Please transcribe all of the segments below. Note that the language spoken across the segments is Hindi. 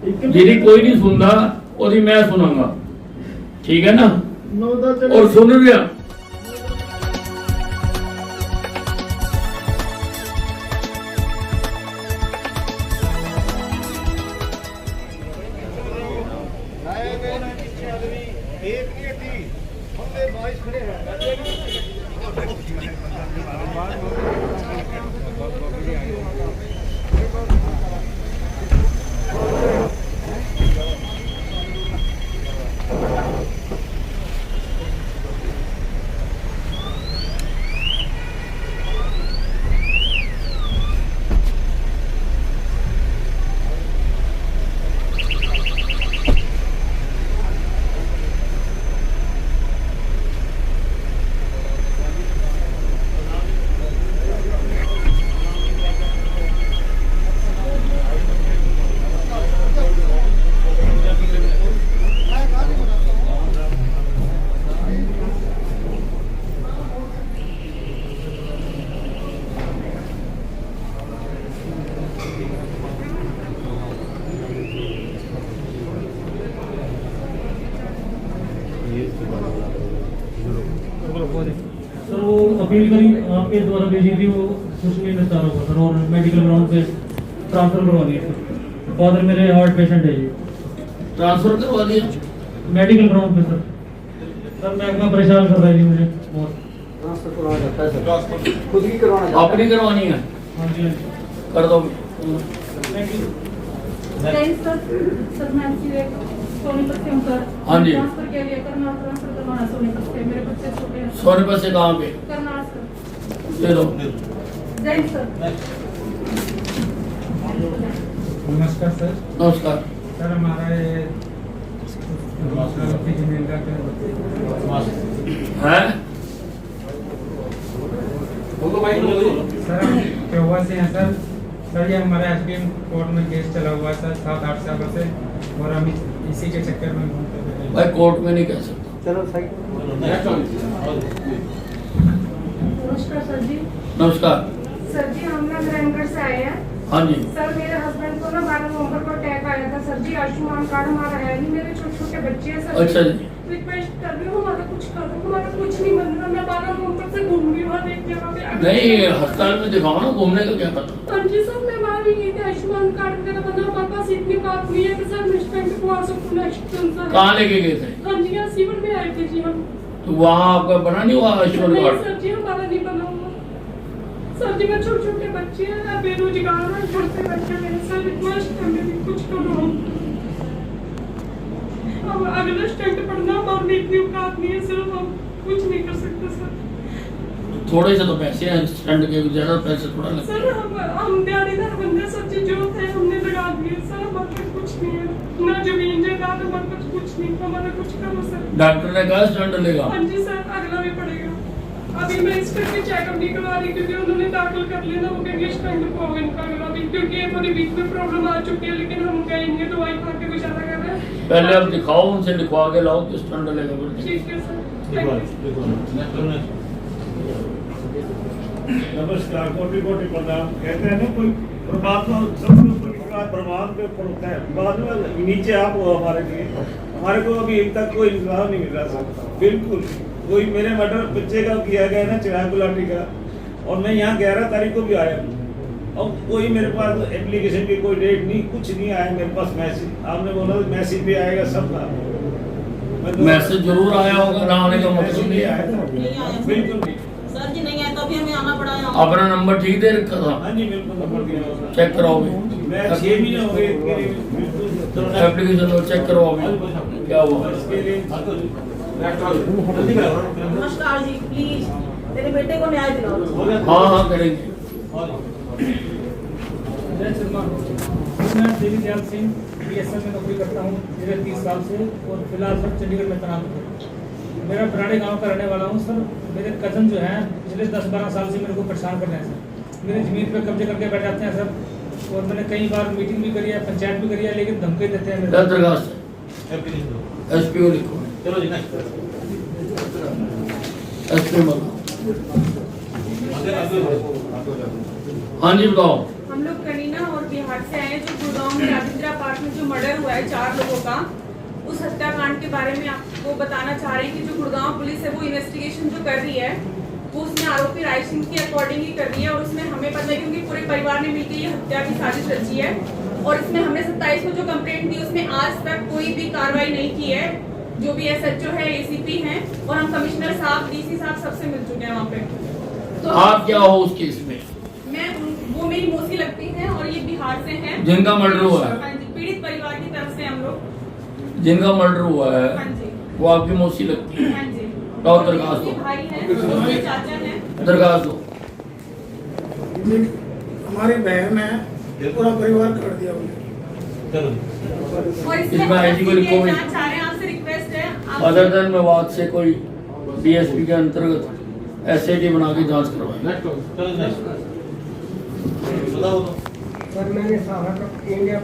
जिहदी कोई नहीं सुनता ओदी मैं सुनांगा, ठीक है ना? और सुन लिया सर, वो अपील करी आपके द्वारा भेजी थी, वो कुछ नहीं निस्तार होगा सर, और मेडिकल ग्राउंड पे ट्रांसफर करवा दिया सर। फादर मेरे हार्ट पेशेंट है जी। ट्रांसफर करवा दिया मेडिकल ग्राउंड पे सर। सर महकमा परेशान कर रहा है जी मुझे बहुत। ट्रांसफर करवाना चाहता है सर, खुद ही करवाना चाहता है। अपनी करवानी है, हाँ जी, हाँ जी। कर दो। Thank you. सर मैं सोनीपत से हूँ सर। हाँ जी। ट्रांसफर के लिए ट्रांसफर करवाना सोनीपत से, मेरे बच्चे छोटे हैं। सोनीपत से कहाँ पे? करनाल सर। दे दो। जय सर। नमस्कार सर। नमस्कार। सर हमारा ये जमीन का है सर, हम पेहुआ से हैं सर। सर ये हमारा एसडीएम कोर्ट में केस चला हुआ है सर 7-8 सालों से, और हम इसी के चक्कर में घूमते हैं। भाई कोर्ट में नहीं कह सकता। चलो सही। नमस्कार सर जी। नमस्कार। सर जी हम ना ग्रामगढ़ से आए हैं। हाँ जी। सर मेरे हस्बैंड को ना 12 नवंबर को अटैक आया था सर जी। आयुष्मान कार्ड हमारा है नहीं, मेरे छोटे छोटे बच्चे हैं सर। अच्छा जी। रिक्वेस्ट कर रही हूँ, हमारा कुछ कर दो, हमारा कुछ नहीं बन रहा। मैं 12 नवंबर से घूम रही हूँ हर एक जगह पे। नहीं, अस्पताल में दिखाओ ना, घूमने का क्या पता। हाँ जी सर, मैं वहाँ भी गई थी, आयुष्मान कार्ड वगैरह बना, हमारे पास इतनी बात नहीं है कि सर नेक्स्ट टाइम पे वहाँ से नेक्स्ट सर। कहाँ लेके गए थे? हाँ जी, यहाँ सीवर में आए थे जी हम। तो वहाँ आपका बना नहीं हुआ आयुष्मान नहीं कार्ड? सर जी, हमारा नहीं बना हुआ सर जी। मैं छोटे छोटे बच्चे हैं, बेरोजगार हैं, घर पे बैठे मेरे सर। रिक्वेस्ट है मेरी, कुछ करो। अब अगले स्टेट पढ़ना, हमारे में इतनी औकात नहीं है, सिर्फ हम कुछ नहीं कर सकते सर। थोड़े से तो पैसे हैं स्टैंड के, ज्यादा पैसे थोड़ा लगते सर हम दिहाड़ीदार बंदे सर जी, जो थे हमने लगा दिए सर। हमारे पास कुछ नहीं है, ना जमीन जायदाद, हमारे पास कुछ नहीं। हमारा कुछ करो सर। डॉक्टर ने कहा स्टैंड लेगा। हाँ जी सर, अगला भी पड़ेगा। अभी मैं इस पर चेकअप नहीं करवा रही, क्योंकि उन्होंने दाखिल कर लिया ना, वो कहेंगे स्टैंड को इनका अगला भी, क्योंकि ये पूरी वीक में प्रॉब्लम आ चुकी है। लेकिन हम कहेंगे दवाई खा के गुजारा कर रहे हैं। पहले आप दिखाओ, उनसे लिखवा के लाओ कि स्टैंड लेगा बोल के। ठीक है सर, थैंक यू। नमस्कार, कोटि कोटि प्रणाम। कहते हैं ना, कोई परमात्मा सबके ऊपर विश्वास प्रमाण के ऊपर होता है, बाद में नीचे आप हो हमारे लिए। हमारे को अभी तक कोई इंसाफ नहीं मिल रहा सर, बिल्कुल। कोई मेरे मर्डर बच्चे का किया गया ना, चिराग गुलाटी का, और मैं यहाँ 11 तारीख को भी आया। अब कोई मेरे पास एप्लीकेशन की कोई डेट नहीं, कुछ नहीं आया मेरे पास मैसेज। आपने बोला मैसेज भी आएगा सब का, मैसेज जरूर आया होगा, ना आने का मतलब नहीं है। बिल्कुल नहीं सर जी, नहीं आया तो अभी हमें आना पड़ा है। अपना नंबर ठीक दे रखा था? हाँ जी, बिल्कुल नंबर दिया होगा। चेक कराओगे? मैं 6 महीने हो गए बिल्कुल एप्लीकेशन तो चेक करवाओगे क्या हुआ? इसके लिए नमस्कार जी, प्लीज मेरे बेटे को न्याय दिलाओ। हाँ हाँ करेंगे। जय श्रीमान। मैं देवी दयाल सिंह बीएसएफ में नौकरी करता हूँ पिछले 30 साल से, और फिलहाल सर चंडीगढ़ में तैनात हूँ। मेरा पुराने गांव का रहने वाला हूँ सर। मेरे कज़न जो हैं पिछले 10-12 साल से मेरे को परेशान कर रहे हैं सर। मेरी ज़मीन पर कब्जे करके बैठ जाते हैं सर, और मैंने कई बार मीटिंग भी करी है, पंचायत भी करी है, लेकिन धमकी देते हैं मेरे को। दरखास्त एसपीओ लिखो। चलो जी, एसपीओ हाँ जी बताओ। हम लोग करीना और बिहार से से आए हैं जो गुड़गांव में राजेंद्रा पार्क में जो मर्डर हुआ है 4 लोगों का, उस हत्याकांड के बारे में आपको बताना चाह रही कि जो गुड़गांव पुलिस है वो इन्वेस्टिगेशन जो कर रही है वो उसमें आरोपी राय सिंह की अकॉर्डिंग ही कर रही है, और उसमें हमें पता है क्योंकि पूरे परिवार ने मिलकर ये हत्या की साजिश रची है। और इसमें हमने 27 को जो कंप्लेंट दी उसमें आज तक कोई भी कार्रवाई नहीं की है। जो भी एसएचओ है, एसीपी हैं, और हम कमिश्नर साहब, डीसी साहब सबसे मिल चुके हैं वहाँ पे। तो आप क्या हो उस केस में? वो मेरी मौसी लगती हैं और ये बिहार से हैं जिनका मर्डर हुआ है? हाँ जी, पीड़ित परिवार की तरफ से हम लोग। जिनका मर्डर हुआ है हाँ जी, वो आपकी मौसी लगती है? हाँ जी। और दरखास्त दो, भाई हैं, उसके चाचा हैं। दरखास्त दो। हमारी बहन है, पूरा परिवार कर दिया उन्हें। और इसमें इसमें आईडी को लिखो भी। जांच चाह रहे हैं, आपसे रिक्वेस्ट है अदर देन मेवात से कोई डीएसपी के अंतर्गत एसआईटी बना के जांच करवाएं। सर मैंने सारा इंडिया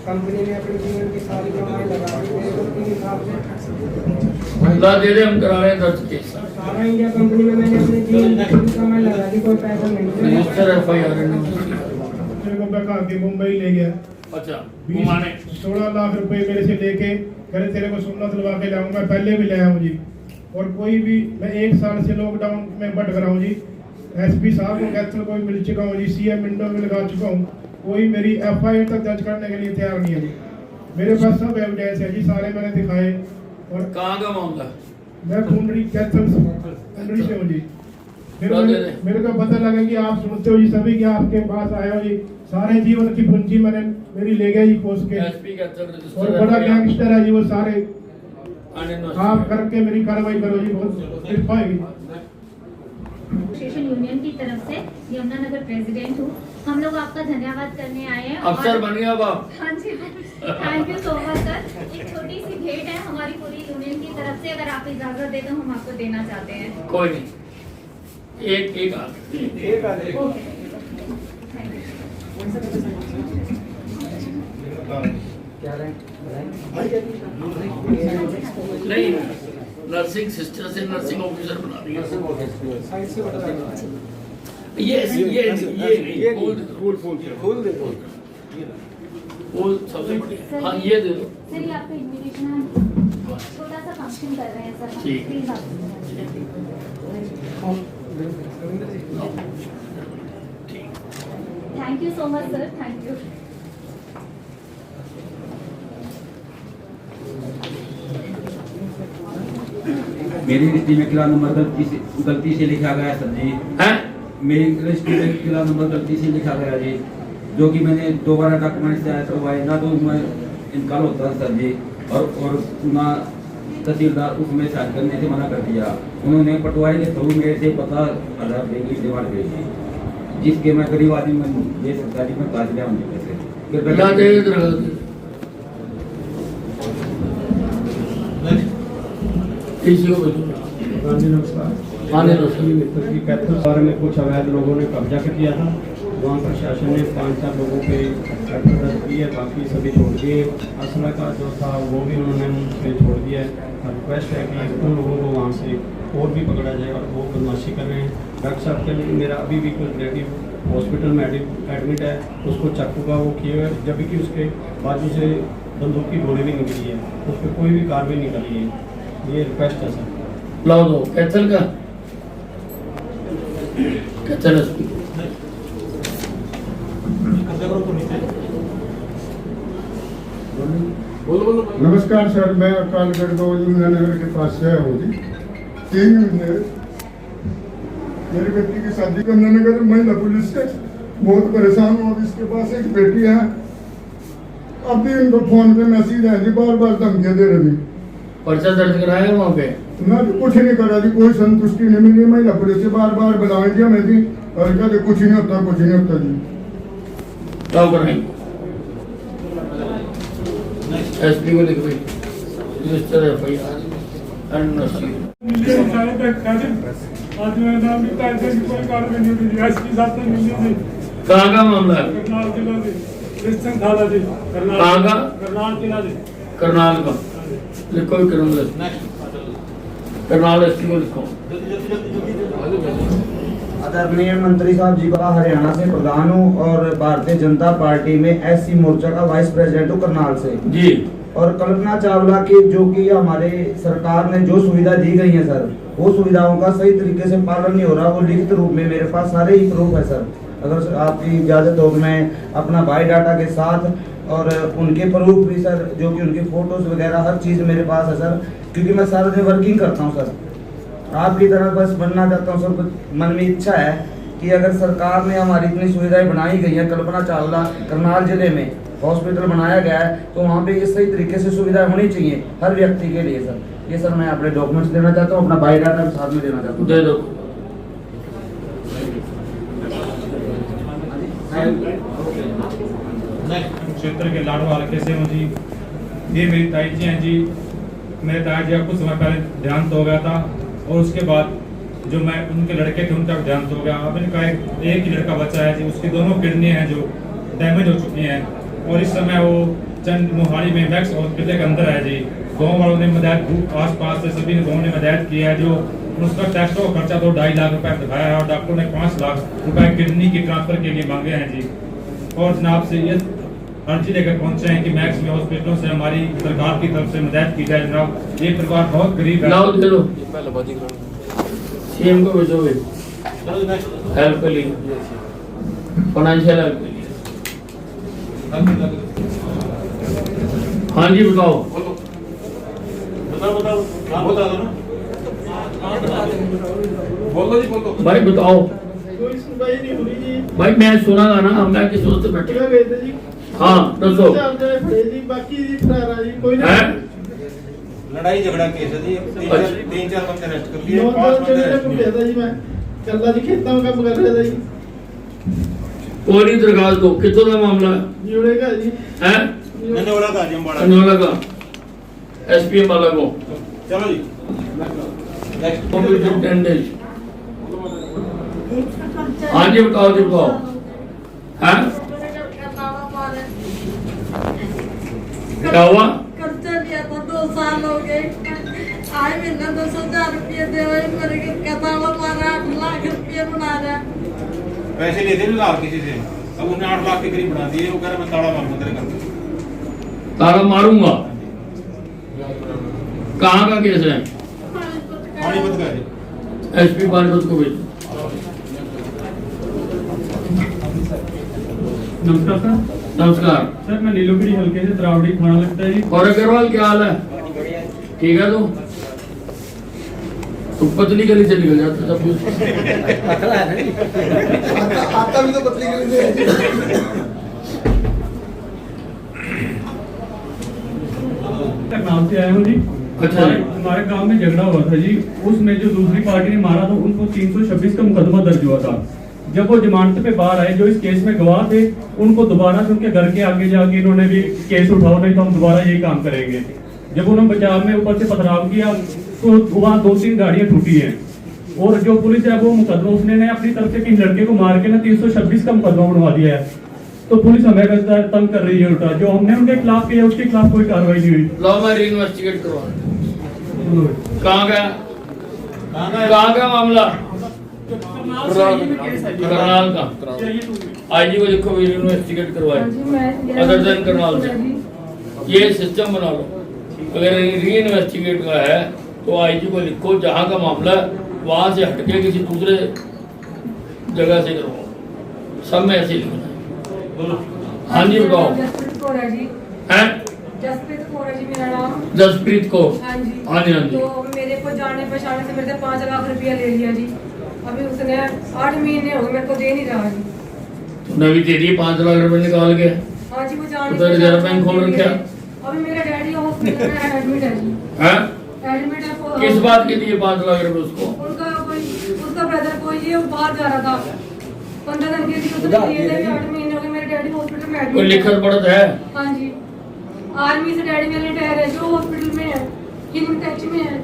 कंपनी में अपने जीवन की सारी कमाई लगा दी, मेरे को 3 साल से बंदा दे दे, हम करा रहे हैं दर्ज केस। सारा इंडिया कंपनी में मैंने अपने जीवन की कमाई लगा दी, कोई पैसा नहीं मिला। रजिस्टर एफआईआर है। मेरे को बका के मुंबई ले गया, अच्छा, घुमाने 16 लाख रुपए मेरे से लेके करे तेरे को सुन्नत दिलवा के लाऊंगा। मैं पहले भी ले आया हूँ जी, और कोई भी मैं 1 साल से लॉकडाउन में भटक रहा हूँ जी। एसपी साहब को कैथल को भी मिल चुका हूँ जी, सीएम विंडो में लगा चुका हूँ, कोई मेरी एफआईआर तक दर्ज करने के लिए तैयार नहीं है जी। मेरे पास सब एविडेंस है जी, सारे मैंने दिखाए। और कहाँ का मामला? मैं कुंडली कैथल कुंडली से हूँ जी। मेरे को पता लगा कि आप सुनते हो जी, सभी के आपके पास आया हो जी। सारे जीवन की पूंजी मैंने मेरी ले गया जी खोस के, एसपी का और बड़ा गैंगस्टर है जी वो सारे। रजिस्टर आप करके मेरी कार्रवाई करो जी, बहुत कृपा है। एसोसिएशन यूनियन की तरफ से यमुनानगर प्रेसिडेंट हूँ। हम लोग आपका धन्यवाद करने आए हैं। अफसर बन गया बाप। हाँ जी, thank you so much sir. एक छोटी सी भेंट है हमारी पूरी यूनियन की तरफ से, अगर आप इजाजत दे तो हम आपको देना चाहते हैं। कोई नहीं, एक आगे। ओके, नहीं, नर्सिंग सिस्टर से नर्सिंग ऑफिसर बना दिया। ये फूल सबसे बढ़िया। हाँ, ये दे दो। सर ये आपका इन्विटेशन है, छोटा सा फंक्शन कर रहे हैं सर। ठीक। प्लीज आप thank you so much sir, thank you. मेरी रजिस्ट्री में किला नंबर गलती से लिखा गया है सर जी। हैं? मेरी रजिस्ट्री में किला नंबर गलती से लिखा गया जी, जो कि मैंने दोबारा डॉक्यूमेंट से आया करवाए ना, तो मैं इनकार होता सर जी, और ना तहसीलदार उसमें साइन करने से मना कर दिया। उन्होंने पटवारी के थ्रू मेरे से 50,000 रुपये की डिमांड करी थी, जिसके मैं गरीब आदमी में दे सकता जी, मैं काज लिया उनके पैसे। कैथल बारे में कुछ अवैध लोगों ने कब्जा कर लिया था, वहाँ प्रशासन ने 5-4 लोगों पे एफआईआर दर्ज की है, बाकी सभी छोड़ दिए। असला का जो था वो भी उन्होंने मुझसे छोड़ दिया है। रिक्वेस्ट है कि उन लोगों को वहाँ से और भी पकड़ा जाए, और वो बदमाशी कर रहे हैं। डॉक्टर साहब के लिए मेरा अभी भी कोई रिलेटिव हॉस्पिटल में एडमिट है, उसको चाकू का वो किए हुए, जबकि उसके बाजू से बंदूक की गोली भी निकली है, उस पर कोई भी कार्रवाई नहीं करी है। ये रिक्वेस्ट है सर। लाओ दो कैथल का, कैथल एसपी। नमस्कार सर, मैं अकाल गढ़ यमुनानगर के पास से आया हूँ जी। 3 महीने मेरी बेटी की शादी करने नगर महिला पुलिस से बहुत परेशान हूँ। अब इसके पास एक बेटी है, अब भी इनको फोन पे मैसेज है जी, बार धमकियाँ दे रही। पर्चा दर्ज कराया वहाँ पे? ना कुछ नहीं करा जी, कोई संतुष्टि नहीं मिली। महिला पुलिस से बार बुलाए जी हमें जी, और कहते कुछ नहीं होता जी। क्या कराएंगे? एसपी को लिख भाई, रजिस्टर एफआईआर आज मैं नाम भी पैसे की कोई कार्रवाई नहीं हुई। एसपी साहब ने मिली थी। कहाँ का मामला है? करनाल जिला से कृष्ण थाला जी। कहाँ का? करनाल जिला से। करनाल का लिखो, करनाल एसपी को लिखो। आदरणीय मंत्री साहब जी का हरियाणा से प्रधान हूँ और भारतीय जनता पार्टी में एससी मोर्चा का वाइस प्रेसिडेंट हूँ करनाल से जी। और कल्पना चावला की जो कि हमारे सरकार ने जो सुविधा दी गई है सर, वो सुविधाओं का सही तरीके से पालन नहीं हो रहा। वो लिखित रूप में मेरे पास सारे ही प्रूफ है सर। अगर आपकी इजाजत हो मैं अपना बायोडाटा के साथ और उनके प्रूफ भी सर, जो कि उनकी फोटोज वगैरह हर चीज़ मेरे पास है सर, क्योंकि मैं सारा दिन वर्किंग करता हूँ सर। आपकी तरह बस बनना चाहता हूँ सर। मन में इच्छा है कि अगर सरकार ने हमारी इतनी सुविधाएं बनाई गई हैं, कल्पना चावला करनाल जिले में हॉस्पिटल बनाया गया है, तो वहाँ पे ये सही तरीके से सुविधाएं होनी चाहिए हर व्यक्ति के लिए सर। ये सर मैं अपने डॉक्यूमेंट्स देना चाहता हूँ, अपना बायोडाटा भी साथ में देना चाहता हूँ। दे दो। क्षेत्र के लाडवा हल्के से हूँ जी। ये मेरी ताई जी हैं जी। मेरे ताई जी का कुछ समय पहले देहांत हो गया था और उसके बाद जो मैं उनके लड़के थे उनका देहांत हो गया। अब इनका एक ही लड़का बचा है जी। उसकी दोनों किडनी हैं जो डैमेज हो चुकी हैं और इस समय वो चंद मोहाली में मैक्स हॉस्पिटल के अंदर है जी। गाँव वालों ने मदद, आस पास से सभी गाँव ने मदद की है। जो उसका टेस्ट का खर्चा तो 2.5 लाख रुपए दिखाया है और डॉक्टर ने 5 लाख रुपए किडनी की ट्रांसफर के लिए मांगे हैं जी। और जनाब से ये अर्जी लेकर पहुंचे हैं कि मैक्स में हॉस्पिटलों से हमारी सरकार की तरफ से मदद की जाए जनाब। ये परिवार बहुत गरीब है। लाओ दे दो। सीएम को भेजोगे हेल्प के लिए, फाइनेंशियल हेल्प के लिए। हाँ जी बताओ। बोलो जी बोलो। भाई बताओ। कोई सुनवाई नहीं हो रही जी। भाई मैं सुना था ना, मैं किस वक्त बैठे। क्या कहते जी? हाँ दसो। जी बाकी जी फरार जी कोई है लड़ाई झगड़ा केस है जी। 3-4 बंदे अरेस्ट कर लिए, 5 बंदे अरेस्ट किए। कहता जी मैं कल्ला जी खेतों में काम कर रहा था जी। कोई नहीं, दरखास्त दो। कितों का मामला जुड़ेगा जी है? ननोड़ा का जी बड़ा नोला का एसपीएम वाला को। चलो जी नेक्स्ट। Computer 10 days. हाँ जी बताओ जी बताओ। हैं क्या हुआ? कर्जा लिया था 2 साल हो गए। आए महीना 10,000 रुपये दे रहे मेरे कतावा मारा 8 लाख रुपये बना रहा। पैसे लेते नहीं लाख किसी से, अब उन्हें 8 लाख के करीब बना दिए। वो कह रहा मैं ताला मारूंगा तेरे घर में। ताला मारूंगा। कहाँ का केस है? पानीपत का जी। एसपी पानीपत को भेजो। नमस्कार सर। नमस्कार सर मैं नीलोगिरी हल्के से द्रावड़ी थाना लगता है जी। और अग्रवाल क्या हाल है? ठीक है तो पतली गली से निकल जाता सब कुछ। आता भी तो पतली गली से। करनाल से आया हूँ जी। अच्छा। हमारे गांव में झगड़ा हुआ था जी। उसमें जो दूसरी पार्टी ने मारा था उनको 326 का मुकदमा दर्ज हुआ था। जब वो जमानत पे बाहर आए, जो इस केस में गवाह थे, उनको दोबारा से उनके घर के आगे जाके इन्होंने भी केस उठाओ, नहीं तो हम दोबारा यही काम करेंगे। जब उन्होंने बचाव में ऊपर से पथराव किया तो वहाँ 2-3 गाड़ियां टूटी हैं और जो पुलिस है वो मुकदमा उसने अपनी तरफ से किसी लड़के को मार के ना 326 का मुकदमा बनवा दिया है। तो पुलिस हमें तंग कर रही है उल्टा। जो हमने उनके खिलाफ किया उसके खिलाफ कोई कार्रवाई नहीं हुई। लो मैं इन्वेस्टिगेट करवा। कहाँ का मामला? करनाल का। आईजी को लिखो इन्वेस्टिगेट करवाए। अदर देन करनाल से ये सिस्टम बना लो। अगर री इन्वेस्टिगेट का है तो आईजी को लिखो, जहाँ का मामला वहाँ से हटके किसी दूसरे जगह से करवाओ। सब में ऐसे ही लिखना है। हाँ जी बताओ। जसप्रीत कौर है जी। हैं? जसप्रीत कौर है जी मेरा नाम। जसप्रीत को। हाँ जी। हाँ जी हाँ जी। तो मेरे को जाने पहचाने से मेरे से 5 लाख रुपया ले लिया जी। अभी उसने 8 महीने हो गए मेरे को दे नहीं रहा जी। तुमने भी दे दिए 5 लाख रुपए निकाल के? हाँ जी वो जाने तो रिजर्व बैंक खोल रखा। अभी मेरा डैडी हॉस्पिटल में एडमिट है जी। हैं? एडमिट है। किस बात के दिए 5 लाख रुपए उसको? उनका कोई उसका ब्रदर कोई ये बाहर जा रहा था 15 दिन के लिए उसने दिए थे। 8 महीने हो गए मेरे डैडी हॉस्पिटल में एडमिट। कोई लिखत पढ़त है? हाँ जी। आर्मी से डैडी मेरे रिटायर है जो हॉस्पिटल में है, इन टच में है।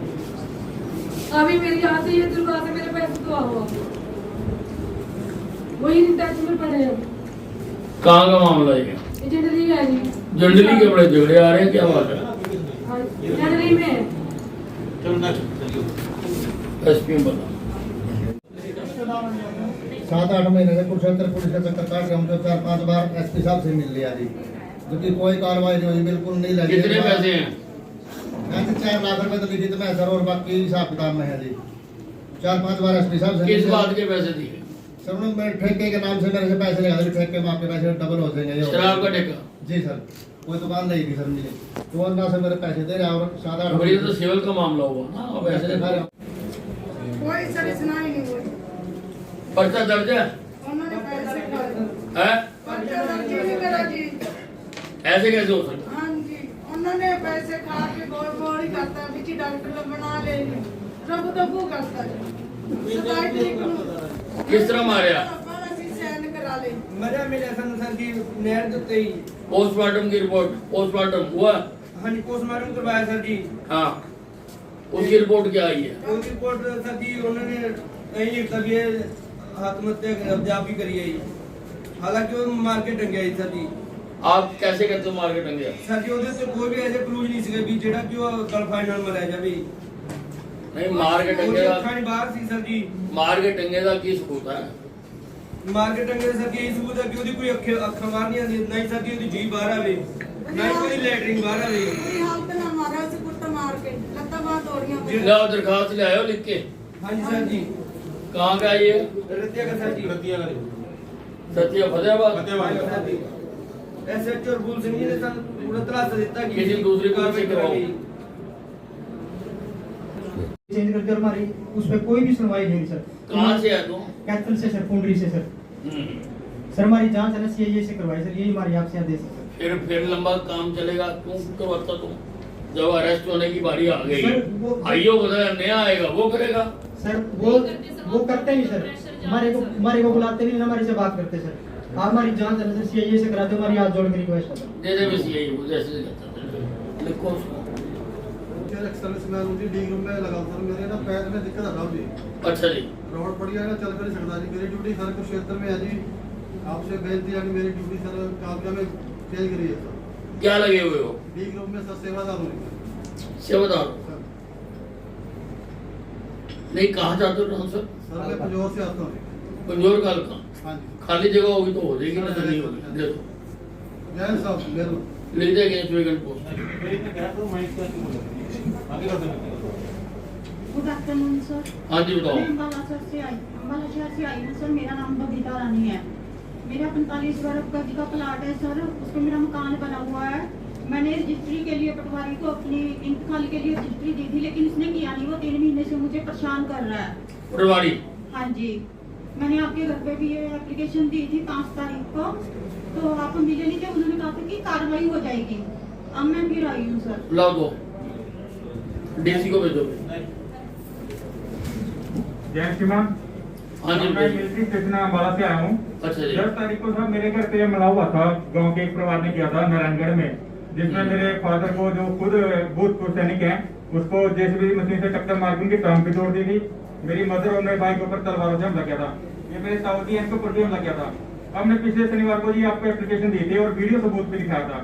अभी मेरी यहाँ से ये दुर्गा से मेरे पैसे तो हुआ वही इन टच में पड़े हैं। कहाँ का मामला है? जनरली है जी। जनरली के बड़े झगड़े आ रहे हैं, क्या बात है? जनरली में है। चलो नेक्स्ट। एसपी बता। 7-8 महीने से कुरुक्षेत्र पुलिस का चक्कर काट के हमको 4-5 बार एसपी साहब से मिल लिया जी, क्योंकि कोई कार्रवाई नहीं हुई, बिल्कुल नहीं लगी। कितने पैसे हैं? ऐसे 4 लाख रुपए तो लिखित में है सर, और बाकी हिसाब किताब में है जी। 4-5 बार एसपी साहब से किस बात के पैसे दिए? सर उन्होंने मेरे ठेके के नाम से मेरे से पैसे लगा दिए, ठेके में आपके पैसे डबल हो जाएंगे। शराब का ठेका? जी सर, कोई दुकान नहीं थी सर मुझे, तो ना से मेरे पैसे दे रहे और 7-8 बड़ी तो सिविल का मामला हुआ ना, अब ऐसे कोई सर सुनाई नहीं हुई। पर्चा दर्ज है? उन्होंने पैसे खाए। हैं? पर्चा दर्ज नहीं करा जी। ऐसे कैसे हो सकता? हाँ जी, उन्होंने पैसे खा के गोल करता है, बिची डॉक्टर बना ले रब दबू करता है। किस तरह मारे? करा ले मजा मिला सर जी नहर देते ही। पोस्टमार्टम की रिपोर्ट? पोस्टमार्टम हुआ? हाँ जी, पोस्टमार्टम करवाया सर जी। हाँ, उसकी रिपोर्ट क्या आई है? उसकी रिपोर्ट सर जी उन्होंने नहीं लिखता भी है, आत्महत्या अब्जाब भी करी है, हालांकि वो मार्केट टंगे सर जी। आप कैसे कहते हो मार्केट टंगे? सर जी ਉਹਦੇ ਤੇ ਕੋਈ ਵੀ ਐਸੇ ਪ੍ਰੂਫ ਨਹੀਂ ਸੀਗਾ ਵੀ ਜਿਹੜਾ ਕਿ ਉਹ ਕੱਲ ਫਾਈਨਲ में रह जावे। नहीं, मार्केट टंगे ਉਹ ਖਾਣੀ ਬਾਹਰ ਸੀ ਸਰ ਜੀ। मार्केट टंगे का की सबूत है? ਮਾਰਕੀਟ ਟੰਗੇ ਸਰ ਜੀ ਇਹ ਸਬੂਤ ਹੈ ਕਿ ਉਹਦੀ ਕੋਈ ਅੱਖਾਂ ਬਾਹਰ ਨਹੀਂ ਆਉਂਦੀ, ਨਹੀਂ ਸਰ ਜੀ ਉਹਦੀ ਜੀਭ ਬਾਹਰ ਆਵੇ, ਨਾ ਹੀ ਕੋਈ ਲੈਟਰਿੰਗ ਬਾਹਰ ਆਵੇ। मेरी हालत ना मारा उसे कुत्ता मार के लत्ता बात तोड़ियां। लाओ दरखास्त ले आयो लिख के। हाँ जी सर जी। कहाँ का ये? रतिया का सर जी। सत्या फतेहाबाद? सर जी एसएचओ और बुल सिंह जी ने सर पूरा तलाश देता कि किसी दूसरी कार्रवाई करवाओ। चेंज करके और हमारी उस पर कोई भी सुनवाई नहीं सर। कहाँ से है तुम? कैथल से सर, पुंडरी से सर। सर हमारी जांच है ना सीआईए से करवाई सर, यही हमारी आपसे आदेश है सर। फिर लंबा काम चलेगा, क्यों करवाता तुम? जब अरेस्ट होने की बारी आ गई, सर, वो- आईओ बताया नया आएगा वो करेगा। सर वो करते नहीं सर, हमारे को बुलाते नहीं, हमारे से बात करते सर। आप हमारी जांच है ना सर सीआईए से कराते, हमारी हाथ जोड़ के रिक्वेस्ट है सर। दे दे बस यही वो जैसे लिखो उसको। एक्सर्विसमैन हूं जी, डी ग्रुप में लगा सर, मेरे ना पैर में दिक्कत आ रहा जी, अच्छा जी, रोड पड़ी है ना, चल कर नहीं सकता जी। मेरी ड्यूटी सर कुछ क्षेत्र में है जी, आपसे बेनती है कि मेरी ड्यूटी सर काफिया में चेंज करिए सर। क्या लगे हुए हो? डी ग्रुप में सर सेवादार हूँ सर। सेवादार? सर नहीं, कहाँ जाते हो सर? सर मैं पंजौर से आता हूँ। पंजौर का हल्का? हाँ जी। खाली जगह होगी तो हो जाएगी, ना तो नहीं होगी। दे दो, जय साहब मेरे लिख देंगे vacant post. Good afternoon sir. हाँ जी बताओ। मैं अम्बाला शहर से आई हूँ सर। मेरा नाम बबीता रानी है। मेरा 45 वर्ग गज का प्लाट है सर, उस पर मेरा मकान बना हुआ है। मैंने रजिस्ट्री के लिए पटवारी को अपनी इंतकाल के लिए रजिस्ट्री दी थी, लेकिन इसने किया नहीं। वो 3 महीने से मुझे परेशान कर रहा है। पटवारी? हाँ जी, मैंने आपके घर पे भी ये एप्लीकेशन दी थी 5 तारीख को, तो आप मिले नहीं थे। उन्होंने कहा था कि कार्रवाई हो जाएगी। अब मैं फिर आई हूँ सर। लाओ दो, डीसी को भेजो। जय श्री राम। हाँ जी, मैं मिलिट्री स्टेशन अम्बाला से आया हूँ। अच्छा जी। 10 तारीख को सर मेरे घर पे हमला हुआ था, गांव के एक परिवार ने किया था नारायणगढ़ में, जिसमें मेरे फादर को, जो खुद भूतपूर्व सैनिक हैं, उसको जेसीबी मशीन से टक्कर मार के उनकी टांग भी तोड़ दी थी। मेरी मदर और मेरे भाई के ऊपर तलवारों से हमला किया था। ये मेरे साउदी हैं, इनके ऊपर भी हमला किया था। हमने पिछले शनिवार को जी आपको एप्लीकेशन दी थी और वीडियो सबूत भी दिखाया था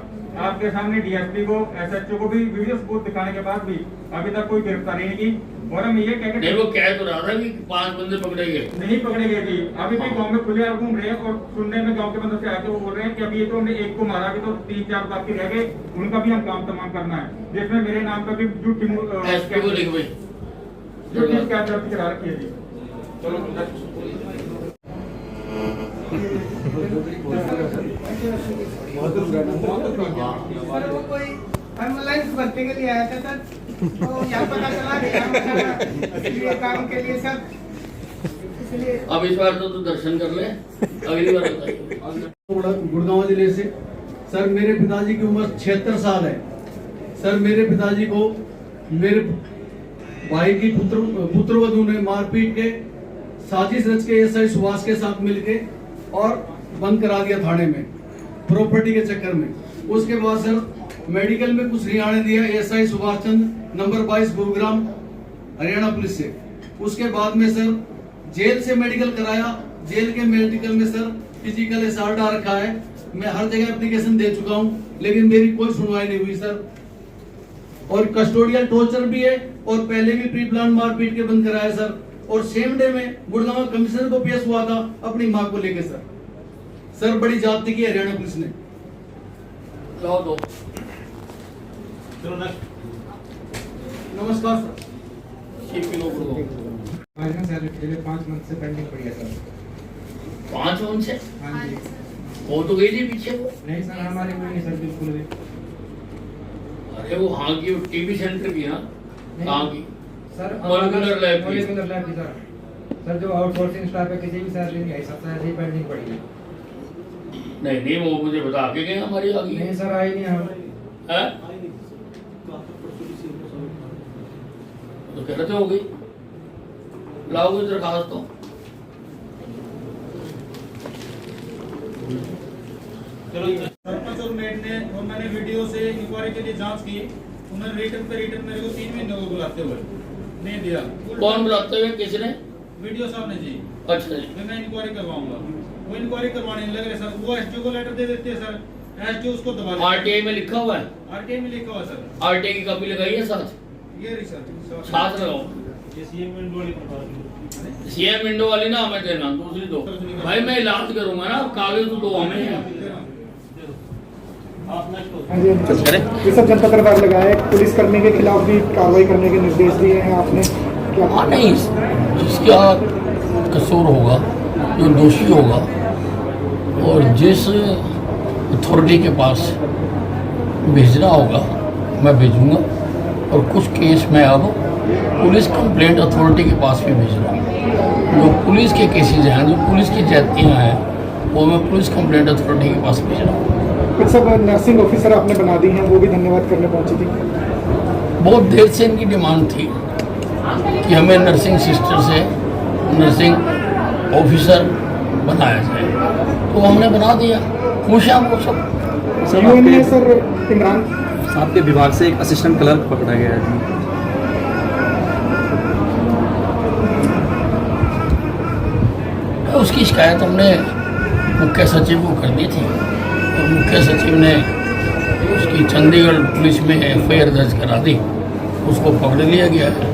आपके सामने। डीएसपी को, एसएचओ को भी वीडियो सबूत दिखाने के बाद भी अभी तक कोई गिरफ्तारी नहीं की। और हम ये नहीं, वो कह तो रहा था कि 5 बंदे पकड़े गए। नहीं पकड़े गए जी, अभी भी गांव में खुले घूम रहे हैं। और सुनने में गांव के बंदों से आके वो बोल रहे हैं कि अभी ये तो हमने एक को मारा, अभी तो 3-4 बाकी रह गए, उनका भी हम काम तमाम करना है, जिसमें मेरे नाम पर भी झूठी एसपी को लिख भाई, झूठी शिकायत दर्ज करा रखी है जी। चलो वो कोई एम्बुलेंस भर्ती के लिए आया था सर, तो यहाँ पता चला कि काम के लिए सर, इसलिए अब इस बार तो दर्शन कर ले, अगली बार बताइए। गुड़गांव जिले से सर, मेरे पिताजी की उम्र 76 साल है सर। मेरे पिताजी को मेरे भाई की पुत्रवधू ने मारपीट के साजिश रच के एसआई सुभाष के साथ मिलके और बंद करा दिया थाने में प्रॉपर्टी के चक्कर में। उसके बाद सर मेडिकल में कुछ नहीं आने दिया SI Subhash Chand, number 22 Gurugram, Haryana police से। उसके बाद में सर जेल से मेडिकल कराया, जेल के मेडिकल में सर फिजिकल एसआर डाल रखा है। मैं हर जगह एप्लीकेशन दे चुका हूं, लेकिन मेरी कोई सुनवाई नहीं हुई सर। और कस्टोडियल टॉर्चर भी है और पहले भी प्री प्लान मारपीट के बंद कराया सर। और सेम डे में गुड़गांव कमिश्नर को पेश हुआ था अपनी मां को लेके सर बड़ी जाति की हरियाणा पुलिस ने। लाओ दो। नमस्कार सर। सीपी लोग को 5 मंथ से पेंडिंग पड़ी है सर। 5 मंथ से? हाँ जी। वो तो गई थी पीछे वो। नहीं सर, हमारे में नहीं सर, बिल्कुल भी। अरे वो हाँ की टीबी सेंटर की ना, कहाँ की? सर मॉलिक्यूलर लैब की। मॉलिक्यूलर लैब की सर। सर जो आउटसोर्सिंग स्टाफ है किसी भी सैलरी नहीं आई सर, सैलरी पेंडिंग पड़ी है। नहीं वो मुझे बता के गए हमारी आ गई। नहीं सर, आई नहीं हम। है? तो कह रहे थे हो गई। लाओ कोई दरखास्त तो। सरपंच और मेट ने और मैंने वीडियो से इंक्वायरी के लिए जांच की। उन्होंने रिटर्न मेरे को 3 महीने को बुलाते हुए नहीं दिया। कौन बुलाते हुए? किसने? वीडियो साहब ने जी। अच्छा जी। मैं इंक्वायरी करवाऊंगा। वो इंक्वायरी करवाने नहीं लग रहे सर। वो एसडीओ को लेटर दे देते हैं सर, एसडीओ उसको दबा देता है। आरटीआई में लिखा हुआ है? आरटीआई में लिखा हुआ है सर। आरटीआई की कॉपी लगाई है साथ? ये रही सर, साथ लगाओ। सीएम विंडो वाली ना हमें देना, दूसरी दो। भाई मैं इलाज करूंगा ना, कागज तो दो हमें। ये सब जनता दरबार लगाए, पुलिसकर्मी के खिलाफ भी कार्रवाई करने के निर्देश दिए हैं आपने, क्या? हाँ नहीं, जिसका कसूर होगा, जो दोषी होगा और जिस अथॉरिटी के पास भेजना होगा मैं भेजूंगा। और कुछ केस में अब पुलिस कंप्लेंट अथॉरिटी के पास भी भेज रहा हूँ। जो पुलिस के केसेज हैं, जो पुलिस की ज्यादतियाँ हैं, वो मैं पुलिस कंप्लेंट अथॉरिटी के पास भेज रहा हूँ। कुछ सब नर्सिंग ऑफिसर आपने बना दी हैं, वो भी धन्यवाद करने पहुंची थी। बहुत देर से इनकी डिमांड थी कि हमें नर्सिंग सिस्टर से नर्सिंग ऑफिसर बनाया जाए, तो हमने बना दिया। खुश हैं वो सब। सर इमरान आपके विभाग से एक असिस्टेंट क्लर्क पकड़ा गया है जी। उसकी शिकायत हमने मुख्य सचिव को कर दी थी और मुख्य सचिव ने उसकी चंडीगढ़ पुलिस में एफआईआर दर्ज करा दी। उसको पकड़ लिया गया है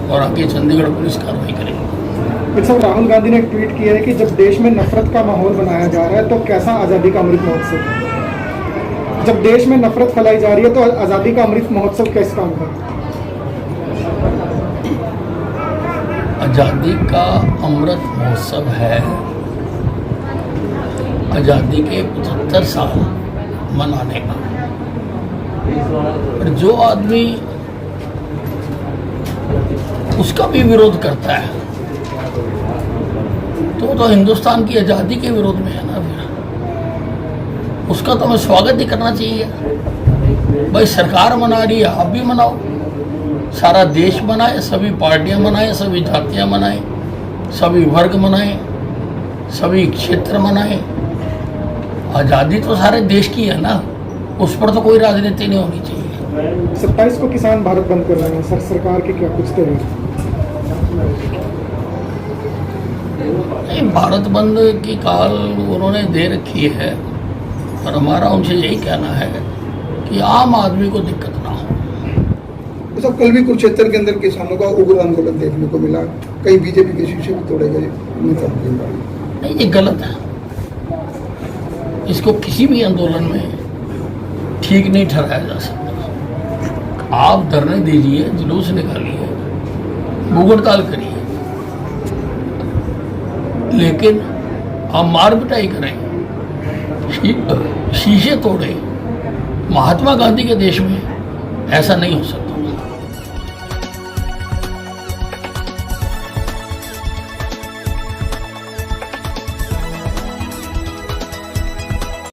और आगे चंडीगढ़ पुलिस कार्रवाई करेगी। सर राहुल गांधी ने एक ट्वीट किया है कि जब देश में नफरत का माहौल बनाया जा रहा है तो कैसा आज़ादी का अमृत महोत्सव? जब देश में नफरत फैलाई जा रही है तो आज़ादी का अमृत महोत्सव कैसे काम कर? आज़ादी का अमृत महोत्सव है आज़ादी के 75 साल मनाने का। और जो आदमी उसका भी विरोध करता है तो हिंदुस्तान की आज़ादी के विरोध में है ना। फिर उसका तो हमें स्वागत ही करना चाहिए। भाई सरकार मना रही है, आप भी मनाओ। सारा देश मनाए, सभी पार्टियां मनाएं, सभी जातियां मनाएं, सभी वर्ग मनाएं, सभी क्षेत्र मनाएं। आज़ादी तो सारे देश की है ना, उस पर तो कोई राजनीति नहीं होनी चाहिए। 27 को किसान भारत बंद कर रहे हैं सर, सरकार के क्या कुछ तरीके? भारत बंद की काल उन्होंने दे रखी है और हमारा उनसे यही कहना है कि आम आदमी को दिक्कत ना हो। तो सब कल भी कुरुक्षेत्र के अंदर किसानों का उग्र आंदोलन देखने को मिला, कई बीजेपी के शीशे भी तोड़े गए। नहीं, ये गलत है। इसको किसी भी आंदोलन में ठीक नहीं ठहराया जा सकता। आप धरने दीजिए, जुलूस निकालिए, भूख हड़ताल करिए, लेकिन आप मार पिटाई करें, शीशे तोड़े, महात्मा गांधी के देश में ऐसा नहीं हो सकता।